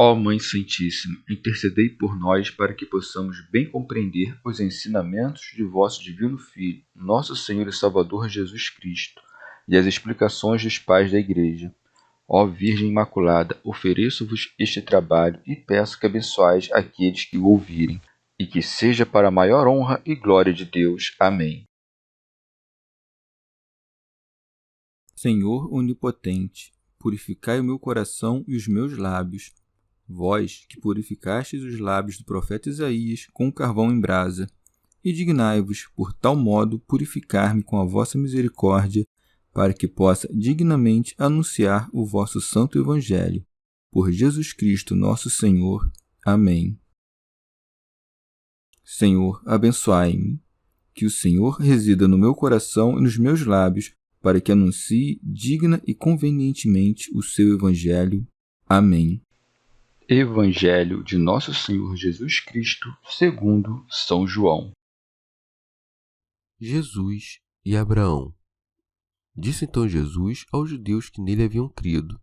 Ó Mãe Santíssima, intercedei por nós para que possamos bem compreender os ensinamentos de vosso Divino Filho, nosso Senhor e Salvador Jesus Cristo, e as explicações dos pais da Igreja. Ó Virgem Imaculada, ofereço-vos este trabalho e peço que abençoais aqueles que o ouvirem, e que seja para a maior honra e glória de Deus. Amém. Senhor onipotente, purificai o meu coração e os meus lábios. Vós, que purificastes os lábios do profeta Isaías com carvão em brasa, e dignai-vos, por tal modo, purificar-me com a vossa misericórdia, para que possa dignamente anunciar o vosso santo Evangelho. Por Jesus Cristo, nosso Senhor. Amém. Senhor, abençoai-me. Que o Senhor resida no meu coração e nos meus lábios, para que anuncie digna e convenientemente o seu Evangelho. Amém. Evangelho de Nosso Senhor Jesus Cristo, segundo São João. Jesus e Abraão. Disse então Jesus aos judeus que nele haviam crido: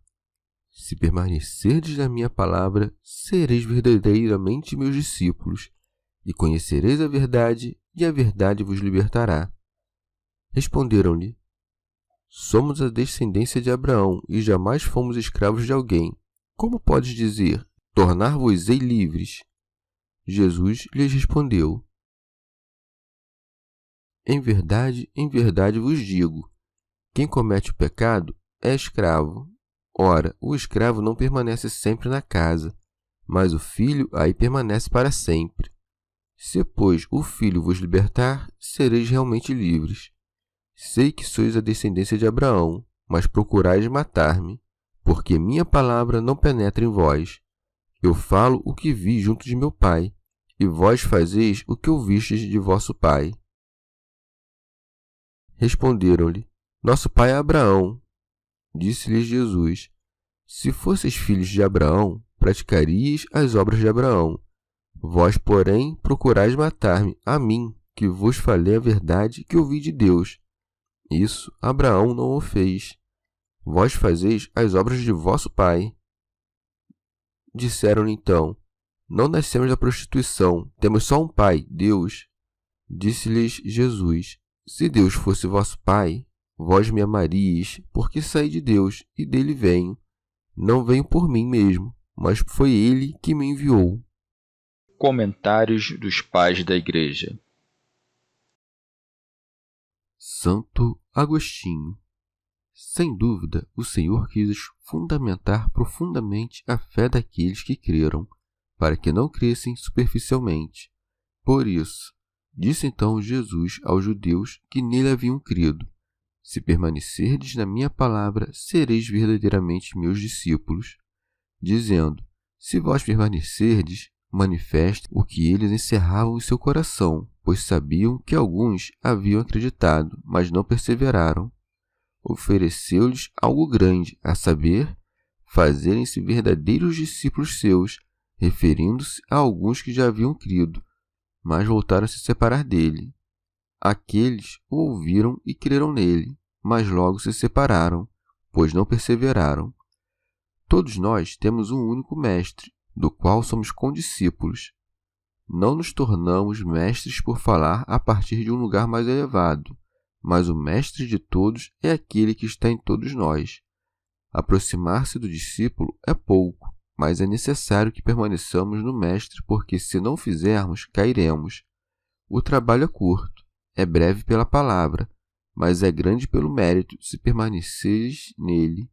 Se permanecerdes na minha palavra, sereis verdadeiramente meus discípulos, e conhecereis a verdade, e a verdade vos libertará. Responderam-lhe: Somos a descendência de Abraão, e jamais fomos escravos de alguém. Como podes dizer, tornar-vos-ei livres? Jesus lhes respondeu: em verdade vos digo, quem comete o pecado é escravo. Ora, o escravo não permanece sempre na casa, mas o filho aí permanece para sempre. Se, pois, o filho vos libertar, sereis realmente livres. Sei que sois a descendência de Abraão, mas procurais matar-me, porque minha palavra não penetra em vós. Eu falo o que vi junto de meu pai, e vós fazeis o que ouvistes de vosso pai. Responderam-lhe: Nosso pai é Abraão. Disse-lhes Jesus: Se fosseis filhos de Abraão, praticaríeis as obras de Abraão. Vós, porém, procurais matar-me, a mim, que vos falei a verdade que ouvi de Deus. Isso Abraão não o fez. Vós fazeis as obras de vosso pai. Disseram-lhe então: Não nascemos da prostituição, temos só um pai, Deus. Disse-lhes Jesus: Se Deus fosse vosso pai, vós me amaríeis, porque saí de Deus e dele venho. Não venho por mim mesmo, mas foi ele que me enviou. Comentários dos Pais da Igreja. Santo Agostinho. Sem dúvida, o Senhor quis fundamentar profundamente a fé daqueles que creram, para que não crescem superficialmente. Por isso, disse então Jesus aos judeus que nele haviam crido: Se permanecerdes na minha palavra, sereis verdadeiramente meus discípulos. Dizendo: Se vós permanecerdes, manifesta o que eles encerravam em seu coração, pois sabiam que alguns haviam acreditado, mas não perseveraram. Ofereceu-lhes algo grande, a saber, fazerem-se verdadeiros discípulos seus, referindo-se a alguns que já haviam crido, mas voltaram a se separar dele. Aqueles o ouviram e creram nele, mas logo se separaram, pois não perseveraram. Todos nós temos um único mestre, do qual somos condiscípulos. Não nos tornamos mestres por falar a partir de um lugar mais elevado, mas o mestre de todos é aquele que está em todos nós. Aproximar-se do discípulo é pouco, mas é necessário que permaneçamos no mestre, porque se não fizermos, cairemos. O trabalho é curto, é breve pela palavra, mas é grande pelo mérito se permaneceres nele.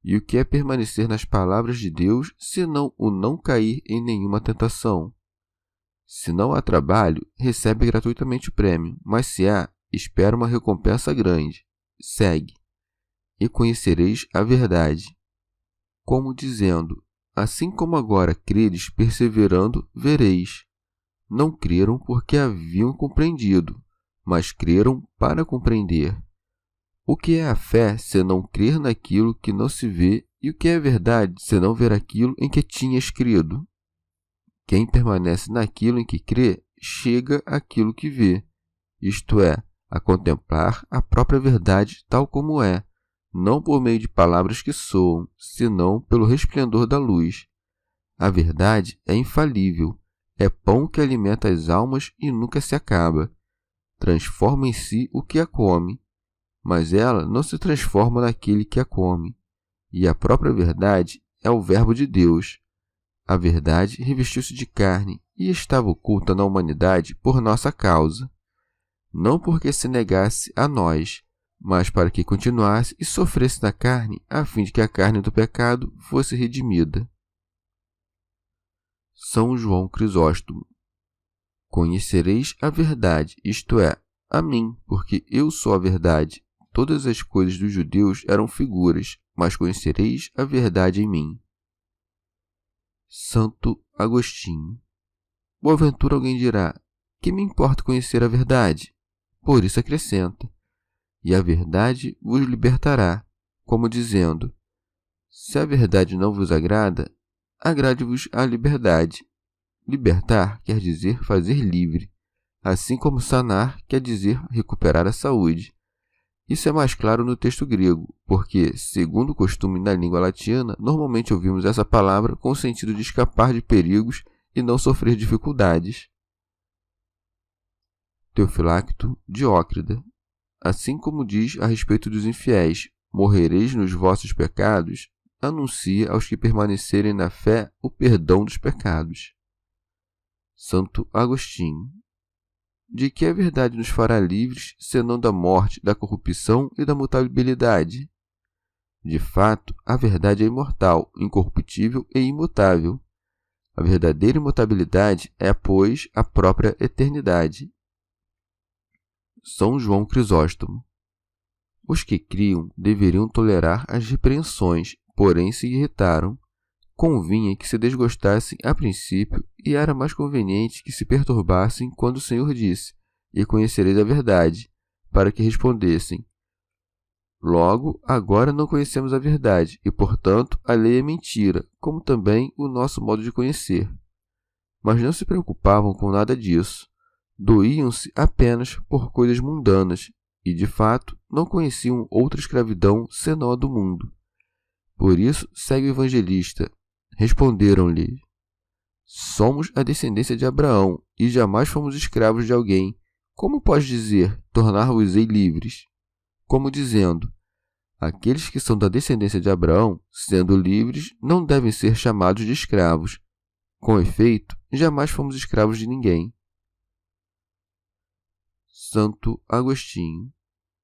E o que é permanecer nas palavras de Deus, senão o não cair em nenhuma tentação? Se não há trabalho, recebe gratuitamente o prêmio, mas se há, espera uma recompensa grande. Segue, e conhecereis a verdade. Como dizendo: assim como agora credes perseverando, vereis. Não creram porque haviam compreendido, mas creram para compreender. O que é a fé, senão crer naquilo que não se vê, e o que é verdade, senão ver aquilo em que tinhas crido? Quem permanece naquilo em que crê, chega àquilo que vê, isto é, a contemplar a própria verdade tal como é, não por meio de palavras que soam, senão pelo resplendor da luz. A verdade é infalível, é pão que alimenta as almas e nunca se acaba. Transforma em si o que a come, mas ela não se transforma naquele que a come. E a própria verdade é o Verbo de Deus. A verdade revestiu-se de carne e estava oculta na humanidade por nossa causa. Não porque se negasse a nós, mas para que continuasse e sofresse na carne, a fim de que a carne do pecado fosse redimida. São João Crisóstomo. Conhecereis a verdade, isto é, a mim, porque eu sou a verdade. Todas as coisas dos judeus eram figuras, mas conhecereis a verdade em mim. Santo Agostinho. Porventura alguém dirá: que me importa conhecer a verdade? Por isso acrescenta: e a verdade vos libertará, como dizendo: se a verdade não vos agrada, agrade-vos a liberdade. Libertar quer dizer fazer livre, assim como sanar quer dizer recuperar a saúde. Isso é mais claro no texto grego, porque, segundo o costume na língua latina, normalmente ouvimos essa palavra com o sentido de escapar de perigos e não sofrer dificuldades. Teofilacto Diócrida. Assim como diz a respeito dos infiéis: morrereis nos vossos pecados, anuncia aos que permanecerem na fé o perdão dos pecados. Santo Agostinho. De que a verdade nos fará livres, senão da morte, da corrupção e da mutabilidade? De fato, a verdade é imortal, incorruptível e imutável. A verdadeira imutabilidade é, pois, a própria eternidade. São João Crisóstomo. Os que criam deveriam tolerar as repreensões, porém se irritaram. Convinha que se desgostassem a princípio, e era mais conveniente que se perturbassem quando o Senhor disse: e conhecereis a verdade, para que respondessem: logo, agora não conhecemos a verdade, e, portanto, a lei é mentira, como também o nosso modo de conhecer. Mas não se preocupavam com nada disso. Doíam-se apenas por coisas mundanas, e, de fato, não conheciam outra escravidão senão a do mundo. Por isso, segue o evangelista. Responderam-lhe: somos a descendência de Abraão, e jamais fomos escravos de alguém. Como pode dizer: tornar-vos-ei livres? Como dizendo: aqueles que são da descendência de Abraão, sendo livres, não devem ser chamados de escravos. Com efeito, jamais fomos escravos de ninguém. Santo Agostinho.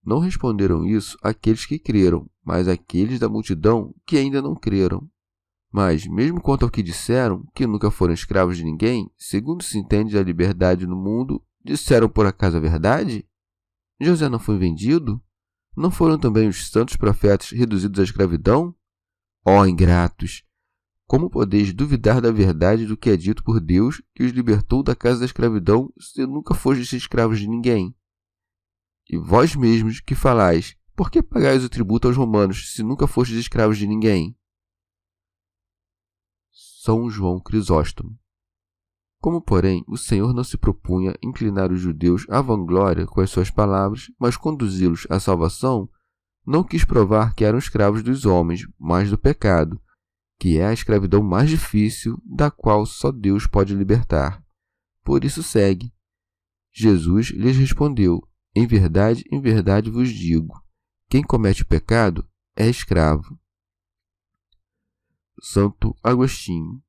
Não responderam isso aqueles que creram, mas aqueles da multidão que ainda não creram. Mas, mesmo quanto ao que disseram, que nunca foram escravos de ninguém, segundo se entende da liberdade no mundo, disseram por acaso a verdade? José não foi vendido? Não foram também os santos profetas reduzidos à escravidão? Ó ingratos! Como podeis duvidar da verdade do que é dito por Deus, que os libertou da casa da escravidão, se nunca fostes escravos de ninguém? E vós mesmos que falais: por que pagais o tributo aos romanos, se nunca fostes escravos de ninguém? São João Crisóstomo. Como, porém, o Senhor não se propunha inclinar os judeus à vanglória com as suas palavras, mas conduzi-los à salvação, não quis provar que eram escravos dos homens, mas do pecado, que é a escravidão mais difícil, da qual só Deus pode libertar. Por isso segue. Jesus lhes respondeu: em verdade vos digo, quem comete pecado é escravo. Santo Agostinho.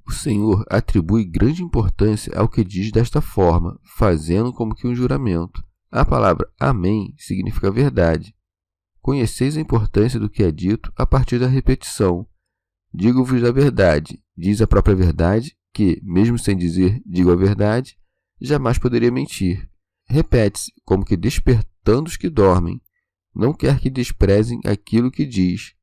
O Senhor atribui grande importância ao que diz desta forma, fazendo como que um juramento. A palavra amém significa verdade. Conheceis a importância do que é dito a partir da repetição. Digo-vos a verdade, diz a própria verdade, que, mesmo sem dizer digo a verdade, jamais poderia mentir. Repete-se, como que despertando os que dormem. Não quer que desprezem aquilo que diz.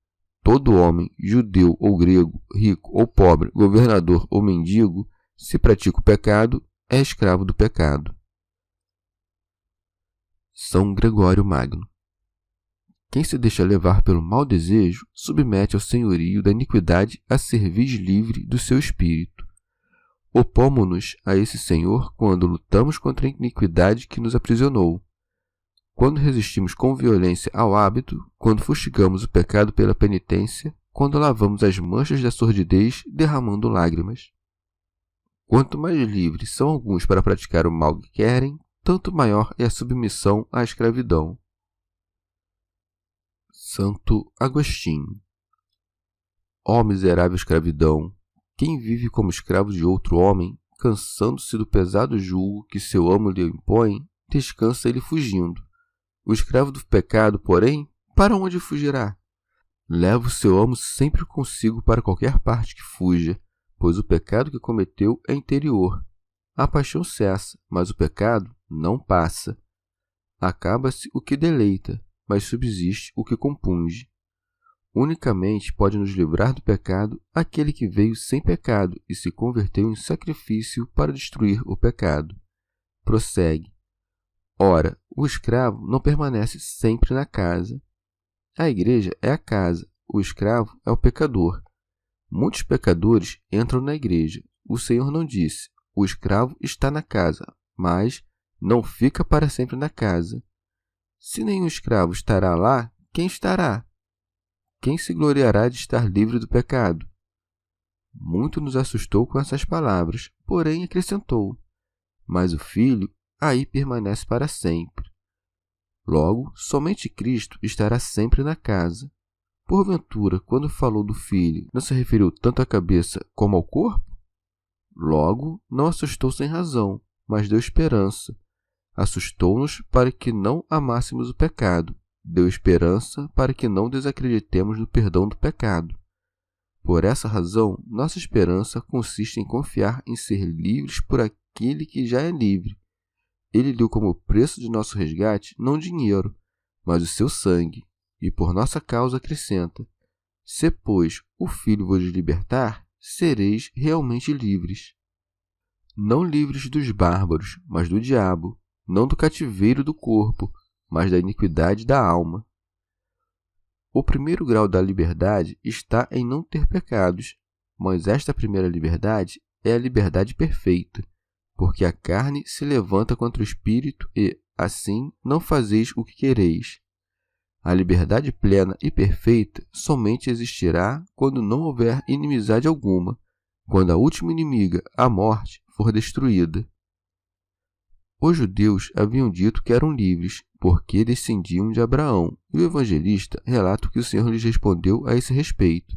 Todo homem, judeu ou grego, rico ou pobre, governador ou mendigo, se pratica o pecado, é escravo do pecado. São Gregório Magno. Quem se deixa levar pelo mau desejo, submete ao senhorio da iniquidade a cerviz livre do seu espírito. Opomos-nos a esse senhor quando lutamos contra a iniquidade que nos aprisionou. Quando resistimos com violência ao hábito, quando fustigamos o pecado pela penitência, quando lavamos as manchas da sordidez derramando lágrimas. Quanto mais livres são alguns para praticar o mal que querem, tanto maior é a submissão à escravidão. Santo Agostinho. Ó miserável escravidão, quem vive como escravo de outro homem, cansando-se do pesado jugo que seu amo lhe impõe, descansa ele fugindo. O escravo do pecado, porém, para onde fugirá? Leva o seu amo sempre consigo para qualquer parte que fuja, pois o pecado que cometeu é interior. A paixão cessa, mas o pecado não passa. Acaba-se o que deleita, mas subsiste o que compunge. Unicamente pode nos livrar do pecado aquele que veio sem pecado e se converteu em sacrifício para destruir o pecado. Prossegue. Ora, o escravo não permanece sempre na casa. A igreja é a casa, o escravo é o pecador. Muitos pecadores entram na igreja. O Senhor não disse, o escravo está na casa, mas não fica para sempre na casa. Se nenhum escravo estará lá, quem estará? Quem se gloriará de estar livre do pecado? Muito nos assustou com essas palavras, porém acrescentou, mas o filho aí permanece para sempre. Logo, somente Cristo estará sempre na casa. Porventura, quando falou do filho, não se referiu tanto à cabeça como ao corpo? Logo, não assustou sem razão, mas deu esperança. Assustou-nos para que não amássemos o pecado. Deu esperança para que não desacreditemos no perdão do pecado. Por essa razão, nossa esperança consiste em confiar em ser livres por aquele que já é livre. Ele deu como preço de nosso resgate não dinheiro, mas o seu sangue, e por nossa causa acrescenta: se, pois, o Filho vos libertar, sereis realmente livres. Não livres dos bárbaros, mas do diabo, não do cativeiro do corpo, mas da iniquidade da alma. O primeiro grau da liberdade está em não ter pecados, mas esta primeira liberdade é a liberdade perfeita, porque a carne se levanta contra o espírito e, assim, não fazeis o que quereis. A liberdade plena e perfeita somente existirá quando não houver inimizade alguma, quando a última inimiga, a morte, for destruída. Os judeus haviam dito que eram livres, porque descendiam de Abraão, e o evangelista relata o que o Senhor lhes respondeu a esse respeito.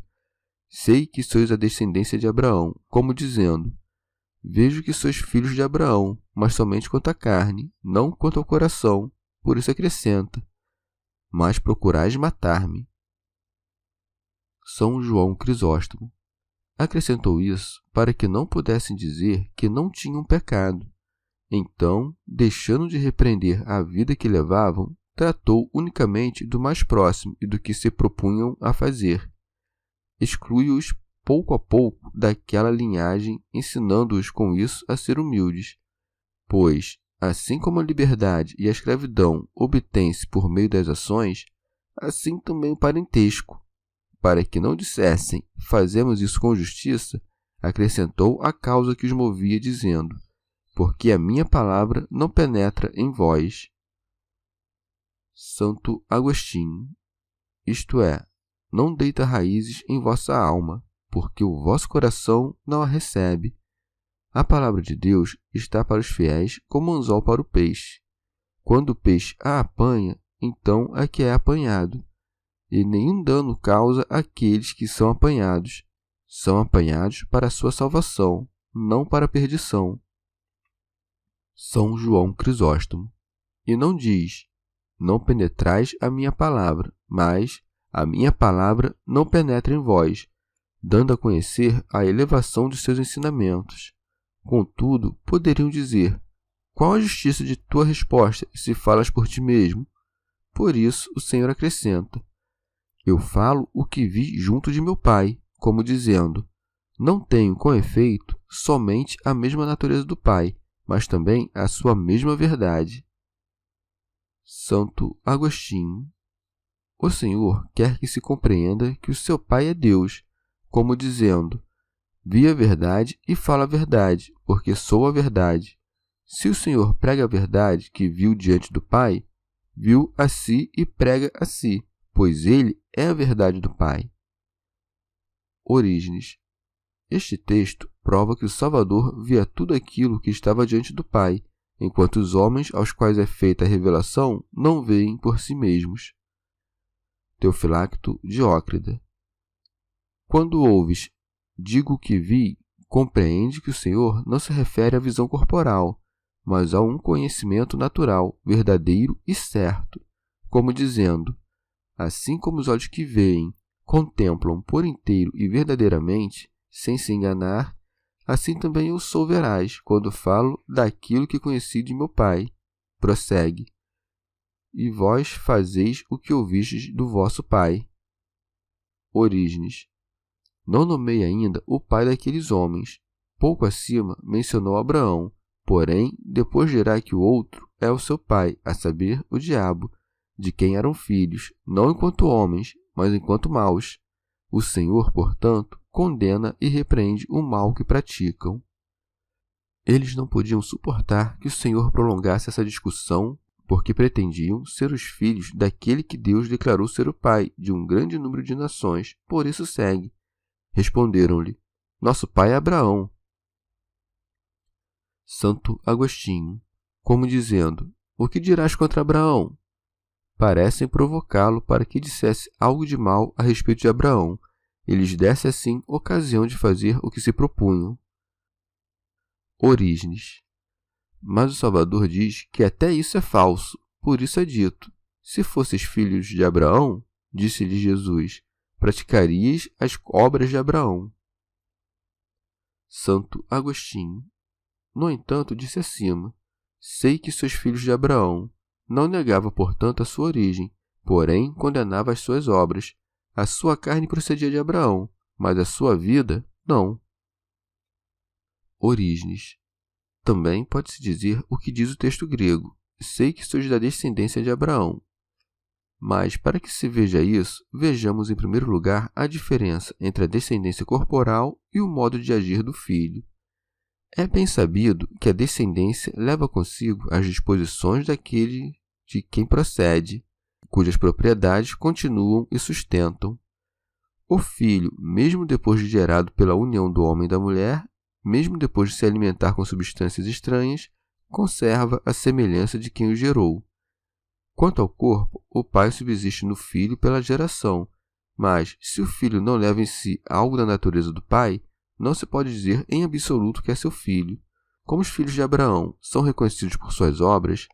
Sei que sois a descendência de Abraão, como dizendo, vejo que sois filhos de Abraão, mas somente quanto à carne, não quanto ao coração, por isso acrescenta, mas procurais matar-me. São João Crisóstomo. Acrescentou isso para que não pudessem dizer que não tinham pecado. Então, deixando de repreender a vida que levavam, tratou unicamente do mais próximo e do que se propunham a fazer. Exclui-os pouco a pouco daquela linhagem, ensinando-os com isso a ser humildes. Pois, assim como a liberdade e a escravidão obtêm-se por meio das ações, assim também o parentesco. Para que não dissessem, fazemos isso com justiça, acrescentou a causa que os movia, dizendo, porque a minha palavra não penetra em vós. Santo Agostinho. Isto é, não deita raízes em vossa alma, porque o vosso coração não a recebe. A palavra de Deus está para os fiéis como um anzol para o peixe. Quando o peixe a apanha, então é que é apanhado. E nenhum dano causa àqueles que são apanhados. São apanhados para a sua salvação, não para a perdição. São João Crisóstomo. E não diz, não penetrais a minha palavra, mas a minha palavra não penetra em vós, dando a conhecer a elevação de seus ensinamentos. Contudo, poderiam dizer, qual a justiça de tua resposta se falas por ti mesmo? Por isso o Senhor acrescenta, eu falo o que vi junto de meu Pai, como dizendo, não tenho, com efeito, somente a mesma natureza do Pai, mas também a sua mesma verdade. Santo Agostinho. O Senhor quer que se compreenda que o seu Pai é Deus, como dizendo, vi a verdade e falo a verdade, porque sou a verdade. Se o Senhor prega a verdade que viu diante do Pai, viu a si e prega a si, pois ele é a verdade do Pai. Orígenes. Este texto prova que o Salvador via tudo aquilo que estava diante do Pai, enquanto os homens aos quais é feita a revelação não veem por si mesmos. Teofilacto Diócrida. Quando ouves, digo o que vi, compreende que o Senhor não se refere à visão corporal, mas a um conhecimento natural, verdadeiro e certo, como dizendo, assim como os olhos que veem, contemplam por inteiro e verdadeiramente, sem se enganar, assim também eu sou veraz quando falo daquilo que conheci de meu Pai. Prossegue. E vós fazeis o que ouvistes do vosso pai. Orígenes. Não nomei ainda o pai daqueles homens. Pouco acima mencionou Abraão, porém depois dirá que o outro é o seu pai, a saber, o diabo, de quem eram filhos, não enquanto homens, mas enquanto maus. O Senhor, portanto, condena e repreende o mal que praticam. Eles não podiam suportar que o Senhor prolongasse essa discussão, porque pretendiam ser os filhos daquele que Deus declarou ser o pai de um grande número de nações. Por isso segue. Responderam-lhe, nosso pai é Abraão. Santo Agostinho, como dizendo, o que dirás contra Abraão? Parecem provocá-lo para que dissesse algo de mal a respeito de Abraão, e lhes desse assim ocasião de fazer o que se propunham. Orígenes. Mas o Salvador diz que até isso é falso, por isso é dito, se fosses filhos de Abraão, disse-lhe Jesus, praticarias as obras de Abraão. Santo Agostinho. No entanto, disse acima, sei que sois filhos de Abraão. Não negava, portanto, a sua origem, porém condenava as suas obras. A sua carne procedia de Abraão, mas a sua vida, não. Orígenes. Também pode-se dizer o que diz o texto grego. Sei que sois da descendência de Abraão. Mas, para que se veja isso, vejamos em primeiro lugar a diferença entre a descendência corporal e o modo de agir do filho. É bem sabido que a descendência leva consigo as disposições daquele de quem procede, cujas propriedades continuam e sustentam. O filho, mesmo depois de gerado pela união do homem e da mulher, mesmo depois de se alimentar com substâncias estranhas, conserva a semelhança de quem o gerou. Quanto ao corpo, o pai subsiste no filho pela geração, mas, se o filho não leva em si algo da natureza do pai, não se pode dizer em absoluto que é seu filho. Como os filhos de Abraão são reconhecidos por suas obras,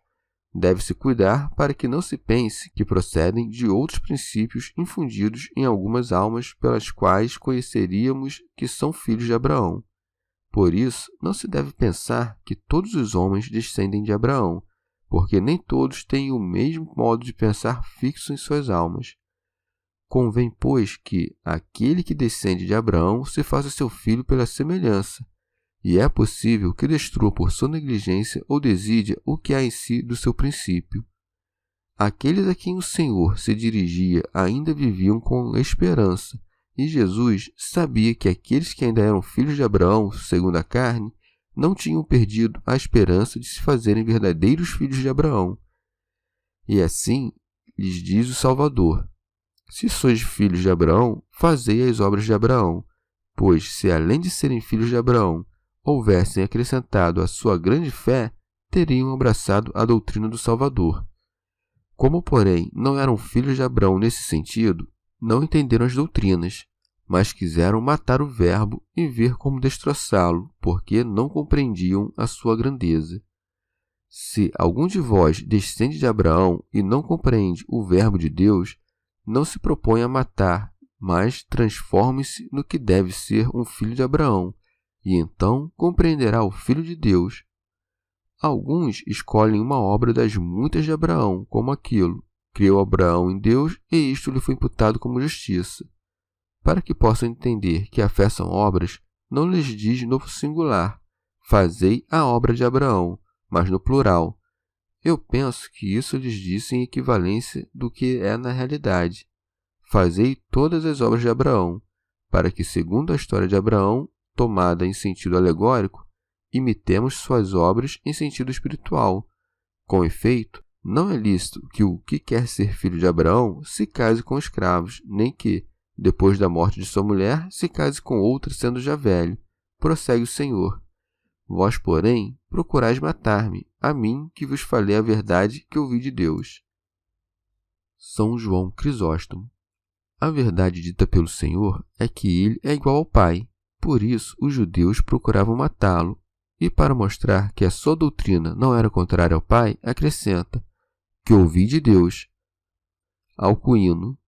deve-se cuidar para que não se pense que procedem de outros princípios infundidos em algumas almas pelas quais conheceríamos que são filhos de Abraão. Por isso, não se deve pensar que todos os homens descendem de Abraão, porque nem todos têm o mesmo modo de pensar fixo em suas almas. Convém, pois, que aquele que descende de Abraão se faça seu filho pela semelhança, e é possível que destrua por sua negligência ou desídia o que há em si do seu princípio. Aqueles a quem o Senhor se dirigia ainda viviam com esperança, e Jesus sabia que aqueles que ainda eram filhos de Abraão, segundo a carne, não tinham perdido a esperança de se fazerem verdadeiros filhos de Abraão. E assim lhes diz o Salvador, se sois filhos de Abraão, fazei as obras de Abraão, pois se além de serem filhos de Abraão, houvessem acrescentado a sua grande fé, teriam abraçado a doutrina do Salvador. Como, porém, não eram filhos de Abraão nesse sentido, não entenderam as doutrinas, mas quiseram matar o Verbo e ver como destroçá-lo, porque não compreendiam a sua grandeza. Se algum de vós descende de Abraão e não compreende o Verbo de Deus, não se propõe a matar, mas transforme-se no que deve ser um filho de Abraão, e então compreenderá o Filho de Deus. Alguns escolhem uma obra das muitas de Abraão, como aquilo, criou Abraão em Deus e isto lhe foi imputado como justiça. Para que possam entender que a fé são obras, não lhes diz no singular, fazei a obra de Abraão, mas no plural. Eu penso que isso lhes disse em equivalência do que é na realidade. Fazei todas as obras de Abraão, para que, segundo a história de Abraão, tomada em sentido alegórico, imitemos suas obras em sentido espiritual. Com efeito, não é lícito que o que quer ser filho de Abraão se case com escravos, nem que, depois da morte de sua mulher, se case com outra, sendo já velho. Prossegue o Senhor. Vós, porém, procurais matar-me, a mim que vos falei a verdade que ouvi de Deus. São João Crisóstomo. A verdade dita pelo Senhor é que ele é igual ao Pai. Por isso, os judeus procuravam matá-lo. E para mostrar que a sua doutrina não era contrária ao Pai, acrescenta, que ouvi de Deus. Alcuíno.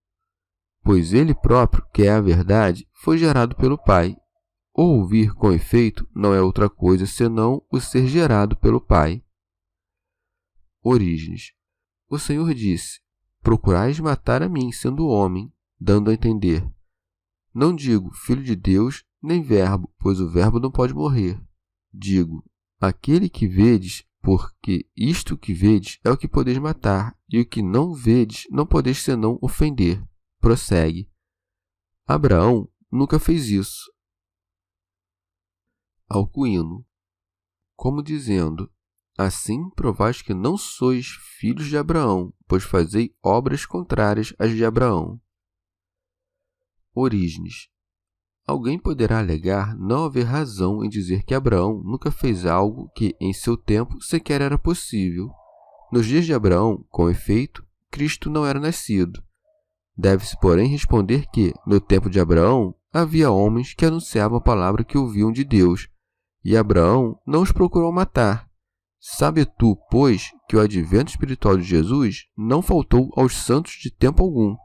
Pois ele próprio, que é a verdade, foi gerado pelo Pai. O ouvir, com efeito, não é outra coisa senão o ser gerado pelo Pai. Orígenes. O Senhor disse, procurais matar a mim, sendo homem, dando a entender. Não digo filho de Deus, nem verbo, pois o verbo não pode morrer. Digo, aquele que vedes, porque isto que vedes é o que podeis matar, e o que não vedes não podeis senão ofender. Prossegue. Abraão nunca fez isso. Alcuíno. Como dizendo, assim provais que não sois filhos de Abraão, pois fazei obras contrárias às de Abraão. Orígenes. Alguém poderá alegar não haver razão em dizer que Abraão nunca fez algo que, em seu tempo, sequer era possível. Nos dias de Abraão, com efeito, Cristo não era nascido. Deve-se, porém, responder que, no tempo de Abraão, havia homens que anunciavam a palavra que ouviam de Deus, e Abraão não os procurou matar. Sabe tu, pois, que o advento espiritual de Jesus não faltou aos santos de tempo algum.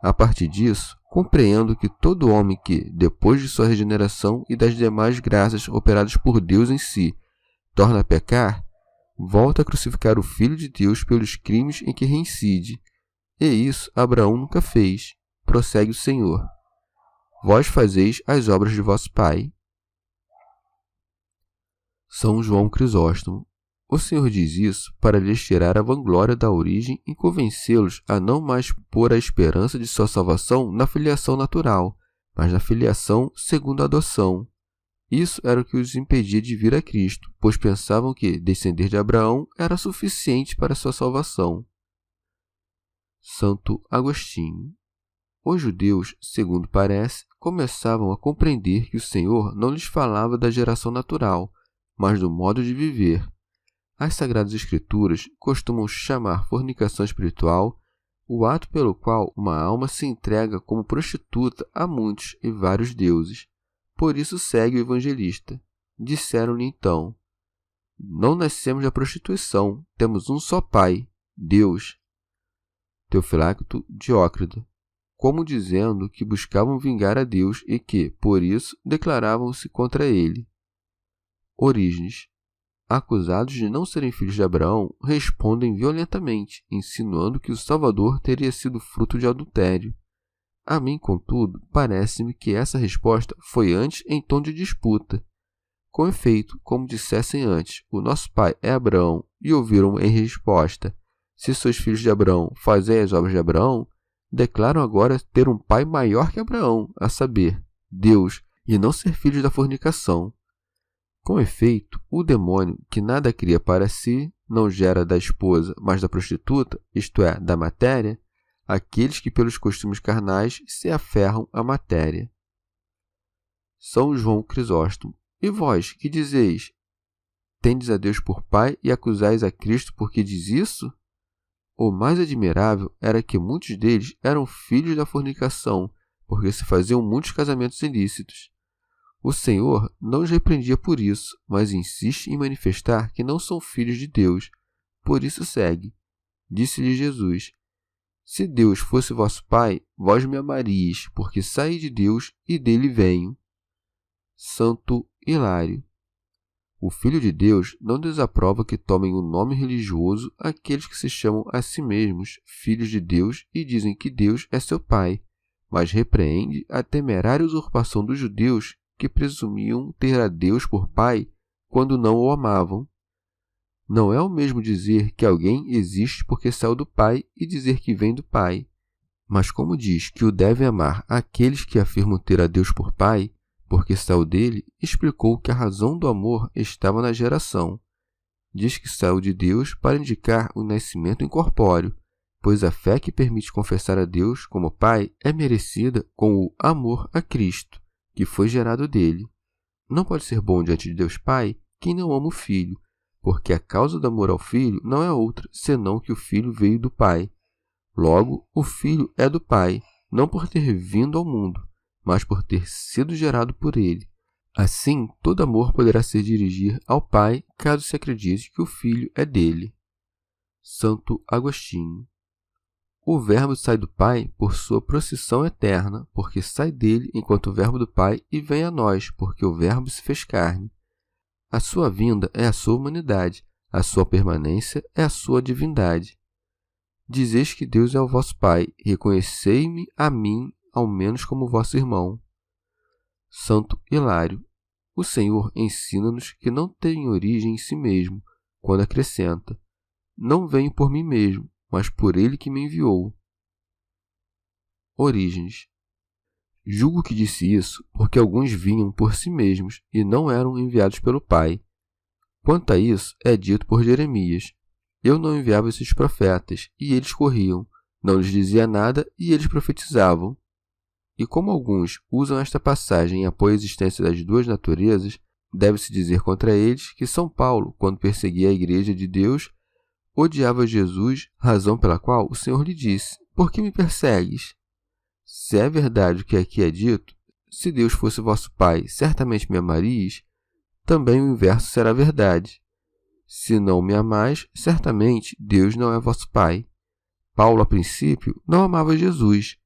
A partir disso, compreendo que todo homem que, depois de sua regeneração e das demais graças operadas por Deus em si, torna a pecar, volta a crucificar o Filho de Deus pelos crimes em que reincide. E isso Abraão nunca fez. Prossegue o Senhor. Vós fazeis as obras de vosso Pai. São João Crisóstomo. O Senhor diz isso para lhes tirar a vanglória da origem e convencê-los a não mais pôr a esperança de sua salvação na filiação natural, mas na filiação segundo a adoção. Isso era o que os impedia de vir a Cristo, pois pensavam que descender de Abraão era suficiente para sua salvação. Santo Agostinho. Os judeus, segundo parece, começavam a compreender que o Senhor não lhes falava da geração natural, mas do modo de viver. As Sagradas Escrituras costumam chamar fornicação espiritual o ato pelo qual uma alma se entrega como prostituta a muitos e vários deuses. Por isso segue o evangelista. Disseram-lhe então, não nascemos da prostituição, temos um só Pai, Deus. Teofilacto Diócrida. Como dizendo que buscavam vingar a Deus e que, por isso, declaravam-se contra ele. Orígenes. Acusados de não serem filhos de Abraão, respondem violentamente, insinuando que o Salvador teria sido fruto de adultério. A mim, contudo, parece-me que essa resposta foi antes em tom de disputa. Com efeito, como dissessem antes, o nosso pai é Abraão, e ouviram em resposta, se sois filhos de Abraão, fazei as obras de Abraão, declaram agora ter um pai maior que Abraão, a saber, Deus, e não ser filhos da fornicação. Com efeito, o demônio, que nada cria para si, não gera da esposa, mas da prostituta, isto é, da matéria, aqueles que pelos costumes carnais se aferram à matéria. São João Crisóstomo. E vós, que dizeis? Tendes a Deus por Pai e acusais a Cristo porque diz isso? O mais admirável era que muitos deles eram filhos da fornicação, porque se faziam muitos casamentos ilícitos. O Senhor não os repreendia por isso, mas insiste em manifestar que não são filhos de Deus. Por isso segue. Disse-lhe Jesus, se Deus fosse vosso Pai, vós me amaríeis, porque saí de Deus e dele venho. Santo Hilário. O Filho de Deus não desaprova que tomem o nome religioso aqueles que se chamam a si mesmos filhos de Deus e dizem que Deus é seu Pai, mas repreende a temerária usurpação dos judeus que presumiam ter a Deus por Pai quando não o amavam. Não é o mesmo dizer que alguém existe porque saiu do Pai e dizer que vem do Pai. Mas como diz que o devem amar aqueles que afirmam ter a Deus por Pai, porque saiu dele, explicou que a razão do amor estava na geração. Diz que saiu de Deus para indicar o nascimento incorpóreo, pois a fé que permite confessar a Deus como Pai é merecida com o amor a Cristo, que foi gerado dele. Não pode ser bom diante de Deus Pai quem não ama o Filho, porque a causa do amor ao Filho não é outra, senão que o Filho veio do Pai. Logo, o Filho é do Pai, não por ter vindo ao mundo, mas por ter sido gerado por ele. Assim, todo amor poderá se dirigir ao Pai, caso se acredite que o Filho é dele. Santo Agostinho. O Verbo sai do Pai por sua procissão eterna, porque sai dele enquanto o Verbo do Pai e vem a nós, porque o Verbo se fez carne. A sua vinda é a sua humanidade, a sua permanência é a sua divindade. Dizeis que Deus é o vosso Pai, reconhecei-me a mim, ao menos como vosso irmão. Santo Hilário. O Senhor ensina-nos que não tem origem em si mesmo, quando acrescenta: não venho por mim mesmo, mas por ele que me enviou. Orígenes. Julgo que disse isso porque alguns vinham por si mesmos e não eram enviados pelo Pai. Quanto a isso, é dito por Jeremias: eu não enviava esses profetas, e eles corriam, não lhes dizia nada, e eles profetizavam. E como alguns usam esta passagem em apoio à existência das duas naturezas, deve-se dizer contra eles que São Paulo, quando perseguia a Igreja de Deus, odiava Jesus, razão pela qual o Senhor lhe disse: por que me persegues? Se é verdade o que aqui é dito, se Deus fosse vosso Pai, certamente me amarias, também o inverso será verdade. Se não me amais, certamente Deus não é vosso Pai. Paulo, a princípio, não amava Jesus.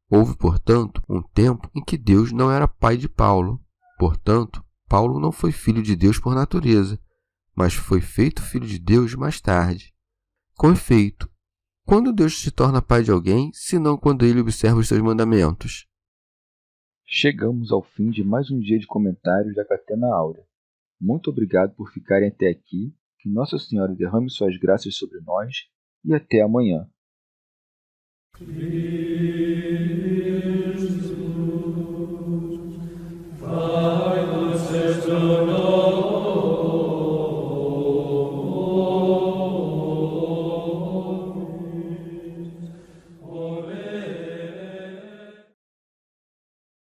Houve, portanto, um tempo em que Deus não era pai de Paulo. Portanto, Paulo não foi filho de Deus por natureza, mas foi feito filho de Deus mais tarde. Com efeito, quando Deus se torna pai de alguém, senão quando ele observa os seus mandamentos? Chegamos ao fim de mais um dia de comentários da Catena Áurea. Muito obrigado por ficarem até aqui, que Nossa Senhora derrame suas graças sobre nós e até amanhã.